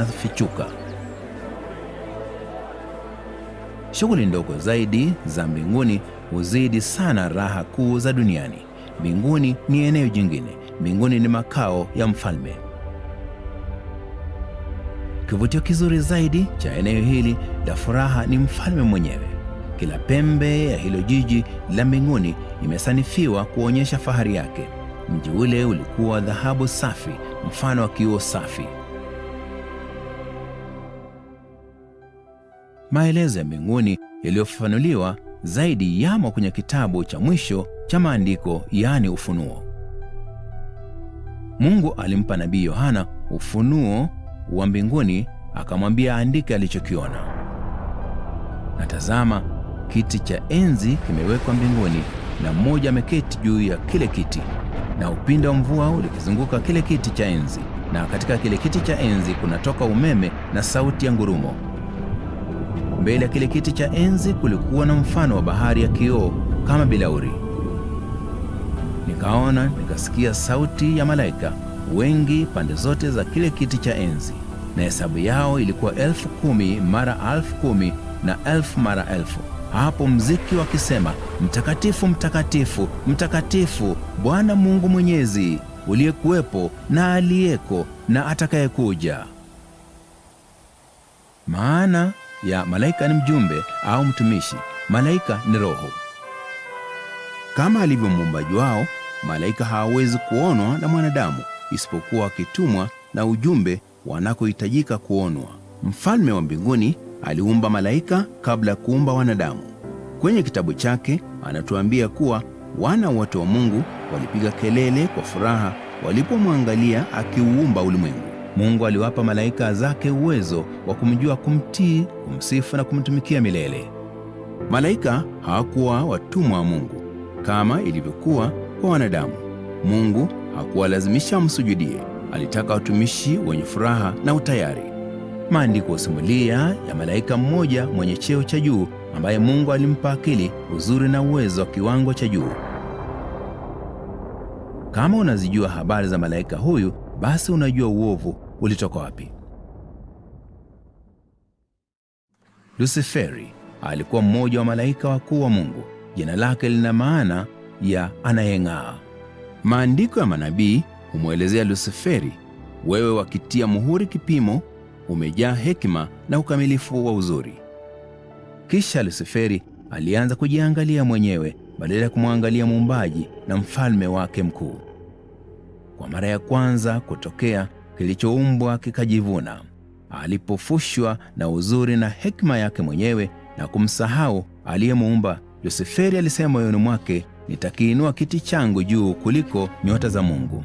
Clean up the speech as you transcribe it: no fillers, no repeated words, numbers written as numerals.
zinafichuka. Shughuli ndogo zaidi za mbinguni huzidi sana raha kuu za duniani. Mbinguni ni eneo jingine. Mbinguni ni makao ya mfalme. Kivutio kizuri zaidi cha eneo hili la furaha ni mfalme mwenyewe. Kila pembe ya hilo jiji la mbinguni imesanifiwa kuonyesha fahari yake. Mji ule ulikuwa dhahabu safi, mfano wa kioo safi. Maelezo ya mbinguni yaliyofafanuliwa zaidi yamo kwenye kitabu cha mwisho cha maandiko, yaani Ufunuo. Mungu alimpa nabii Yohana ufunuo wa mbinguni, akamwambia aandike alichokiona. Na tazama, kiti cha enzi kimewekwa mbinguni, na mmoja ameketi juu ya kile kiti, na upinde wa mvua ulikizunguka kile kiti cha enzi, na katika kile kiti cha enzi kunatoka umeme na sauti ya ngurumo. Mbele ya kile kiti cha enzi kulikuwa na mfano wa bahari ya kioo kama bilauri. Nikaona, nikasikia sauti ya malaika wengi pande zote za kile kiti cha enzi, na hesabu yao ilikuwa 10,000 mara 10,000 na 1000 mara 1000. Hapo mziki wakisema, mtakatifu, mtakatifu, mtakatifu, Bwana Mungu Mwenyezi, uliyekuwepo na aliyeko na atakayekuja. Maana ya malaika ni mjumbe au mtumishi. Malaika ni roho. Kama alivyo muumbaji wao, malaika hawawezi kuonwa na mwanadamu isipokuwa wakitumwa na ujumbe wanakohitajika kuonwa. Mfalme wa mbinguni aliumba malaika kabla ya kuumba wanadamu. Kwenye kitabu chake anatuambia kuwa wana wote wa Mungu walipiga kelele kwa furaha walipomwangalia akiuumba ulimwengu. Mungu aliwapa malaika zake uwezo wa kumjua, kumtii, kumsifu na kumtumikia milele. Malaika hawakuwa watumwa wa Mungu kama ilivyokuwa kwa wanadamu. Mungu hakuwalazimisha wamsujudie. Alitaka watumishi wenye furaha na utayari. Maandiko husimulia ya malaika mmoja mwenye cheo cha juu ambaye Mungu alimpa akili, uzuri na uwezo wa kiwango cha juu. Kama unazijua habari za malaika huyu, basi unajua uovu ulitoka wapi. Lusiferi alikuwa mmoja wa malaika wakuu wa Mungu. Jina lake lina maana ya anayeng'aa. Maandiko ya manabii humwelezea Lusiferi, wewe wakitia muhuri kipimo, umejaa hekima na ukamilifu wa uzuri. Kisha Lusiferi alianza kujiangalia mwenyewe badala ya kumwangalia muumbaji na mfalme wake mkuu. Kwa mara ya kwanza kutokea, kilichoumbwa kikajivuna. Alipofushwa na uzuri na hekima yake mwenyewe na kumsahau aliyemuumba, Lusiferi alisema moyoni mwake, nitakiinua kiti changu juu kuliko nyota za Mungu.